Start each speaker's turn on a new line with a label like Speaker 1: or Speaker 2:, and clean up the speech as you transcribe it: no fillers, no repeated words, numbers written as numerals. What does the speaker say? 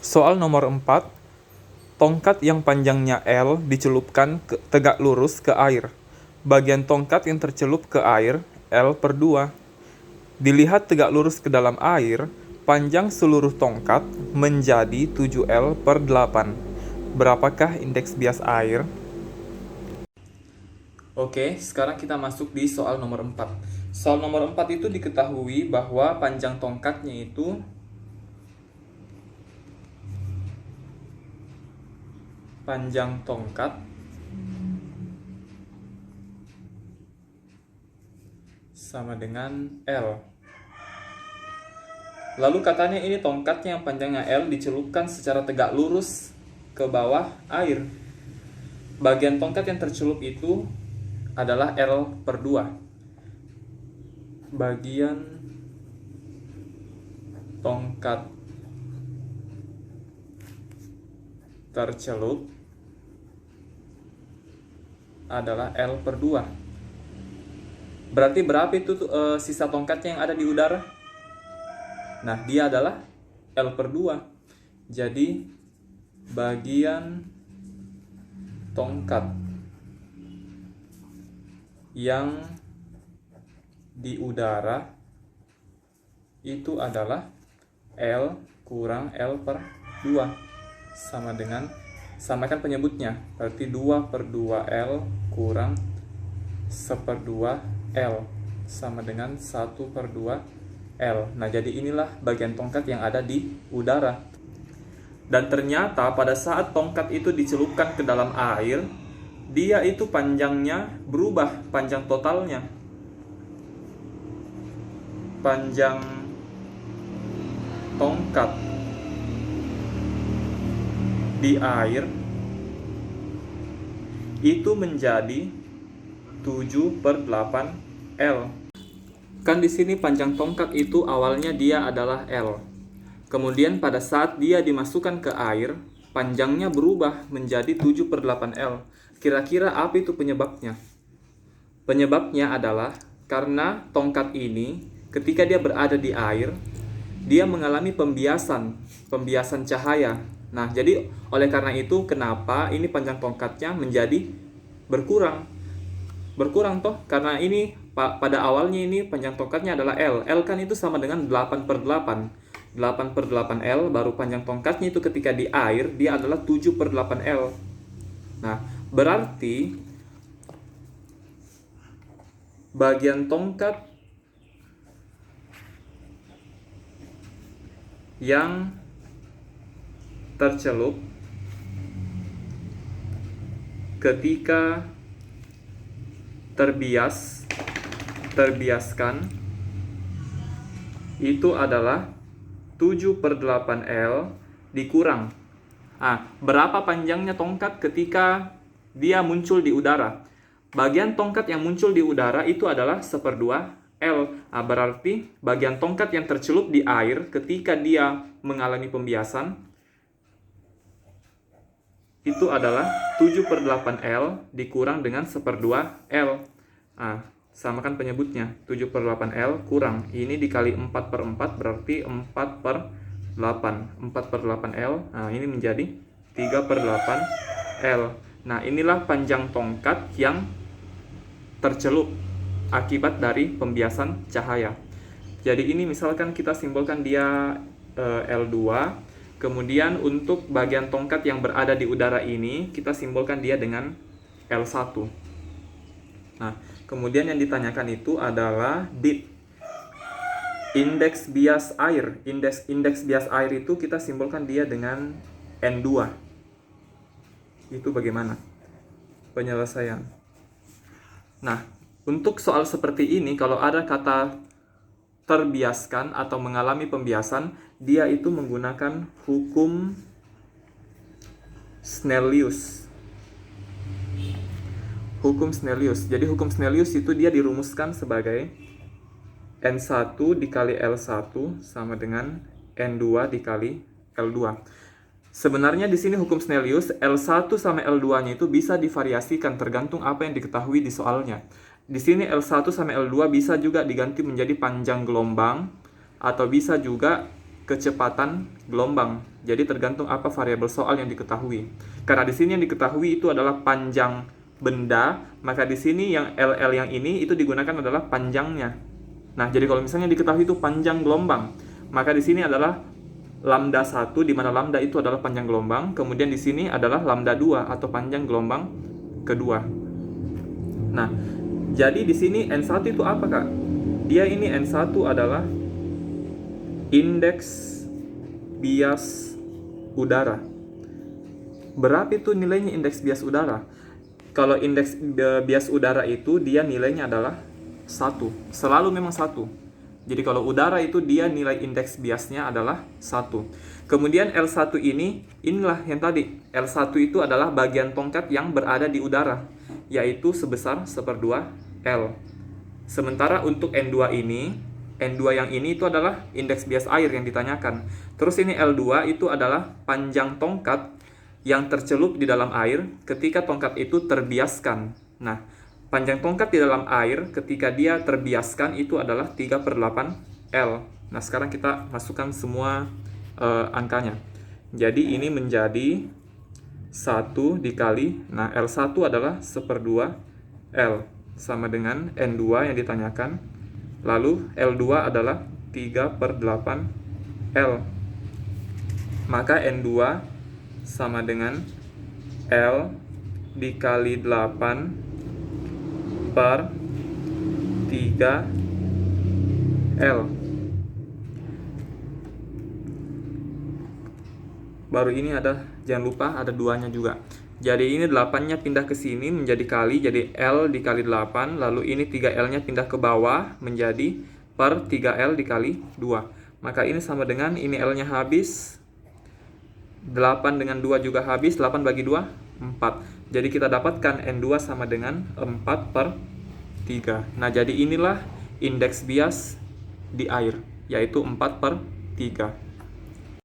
Speaker 1: Soal nomor 4, tongkat yang panjangnya L dicelupkan tegak lurus ke air. Bagian tongkat yang tercelup ke air, L/2. Dilihat tegak lurus ke dalam air, panjang seluruh tongkat menjadi 7L/8. Berapakah indeks bias air? Oke, sekarang kita masuk di soal nomor 4. Soal nomor 4 itu diketahui bahwa panjang tongkatnya itu sama dengan L. Lalu katanya ini tongkatnya yang panjangnya L dicelupkan secara tegak lurus ke bawah air. Bagian tongkat yang tercelup itu adalah L/2. Bagian tongkat tercelup /2. Berarti berapa itu sisa tongkatnya yang ada di udara? Nah, dia adalah L/2. Jadi, bagian tongkat yang di udara itu adalah L kurang L/2. Samakan penyebutnya. Berarti 2/2L kurang 1/2L sama dengan 1/2L. Nah, jadi inilah bagian tongkat yang ada di udara. Dan ternyata pada saat tongkat itu dicelupkan ke dalam air, dia itu panjangnya berubah, panjang totalnya. Panjang tongkat di air itu menjadi 7/8L. Kan di sini panjang tongkat itu awalnya dia adalah L. Kemudian pada saat dia dimasukkan ke air, panjangnya berubah menjadi 7/8L. Kira-kira apa itu penyebabnya? Penyebabnya adalah karena tongkat ini ketika dia berada di air, dia mengalami pembiasan cahaya. Nah, jadi oleh karena itu kenapa ini panjang tongkatnya menjadi berkurang toh, karena ini pada awalnya ini panjang tongkatnya adalah L. L kan itu sama dengan 8/8. 8/8L baru panjang tongkatnya itu ketika di air dia adalah 7/8L. Nah, berarti bagian tongkat yang tercelup ketika terbiaskan itu adalah 7/8L dikurang. Berapa panjangnya tongkat ketika dia muncul di udara? Bagian tongkat yang muncul di udara itu adalah 1/2L. Berarti bagian tongkat yang tercelup di air ketika dia mengalami pembiasan itu adalah 7/8L dikurang dengan 1/2L. Samakan penyebutnya. 7/8L kurang. Ini dikali 4/4 berarti 4/8. 4/8L. Ini menjadi 3/8L. Nah, inilah panjang tongkat yang tercelup akibat dari pembiasan cahaya. Jadi ini misalkan kita simbolkan dia L2. Kemudian untuk bagian tongkat yang berada di udara ini, kita simbolkan dia dengan L1. Nah, kemudian yang ditanyakan itu adalah BIP. Indeks bias air. Indeks bias air itu kita simbolkan dia dengan N2. Itu bagaimana penyelesaian? Nah, untuk soal seperti ini, kalau ada kata terbiaskan atau mengalami pembiasan, dia itu menggunakan hukum Snellius. Hukum Snellius. Jadi hukum Snellius itu dia dirumuskan sebagai N1 dikali L1 sama dengan N2 dikali L2. Sebenarnya di sini hukum Snellius L1 sama L2-nya itu bisa divariasikan tergantung apa yang diketahui di soalnya. Di sini L1 sama L2 bisa juga diganti menjadi panjang gelombang atau bisa juga kecepatan gelombang. Jadi tergantung apa variabel soal yang diketahui. Karena di sini yang diketahui itu adalah panjang benda, maka di sini yang LL yang ini itu digunakan adalah panjangnya. Nah, jadi kalau misalnya diketahui itu panjang gelombang, maka di sini adalah lambda 1, di mana lambda itu adalah panjang gelombang, kemudian di sini adalah lambda 2 atau panjang gelombang kedua. Nah, jadi di sini N1 itu apa, Kak? Dia ini N1 adalah indeks bias udara. Berapa itu nilainya indeks bias udara? Kalau indeks bias udara itu dia nilainya adalah 1. Selalu memang 1. Jadi kalau udara itu dia nilai indeks biasnya adalah 1. Kemudian L1 inilah yang tadi. L1 itu adalah bagian tongkat yang berada di udara, yaitu sebesar 1/2 L. Sementara untuk N2 yang ini itu adalah indeks bias air yang ditanyakan. Terus ini L2 itu adalah panjang tongkat yang tercelup di dalam air ketika tongkat itu terbiaskan. Nah, panjang tongkat di dalam air ketika dia terbiaskan itu adalah 3/8 L. Nah, sekarang kita masukkan semua angkanya. Jadi ini menjadi 1 dikali, nah L1 adalah 1/2 L sama dengan N2 yang ditanyakan. Lalu L2 adalah 3/8 L. Maka N2 sama dengan L dikali 8 per 3 L. Baru ini jangan lupa ada 2-nya juga. Jadi ini 8-nya pindah ke sini menjadi kali, jadi L dikali 8, lalu ini 3L-nya pindah ke bawah menjadi per 3L dikali 2. Maka ini sama dengan, ini L-nya habis, 8 dengan 2 juga habis, 8 bagi 2, 4. Jadi kita dapatkan N2 sama dengan 4/3. Nah, jadi inilah indeks bias di air, yaitu 4/3.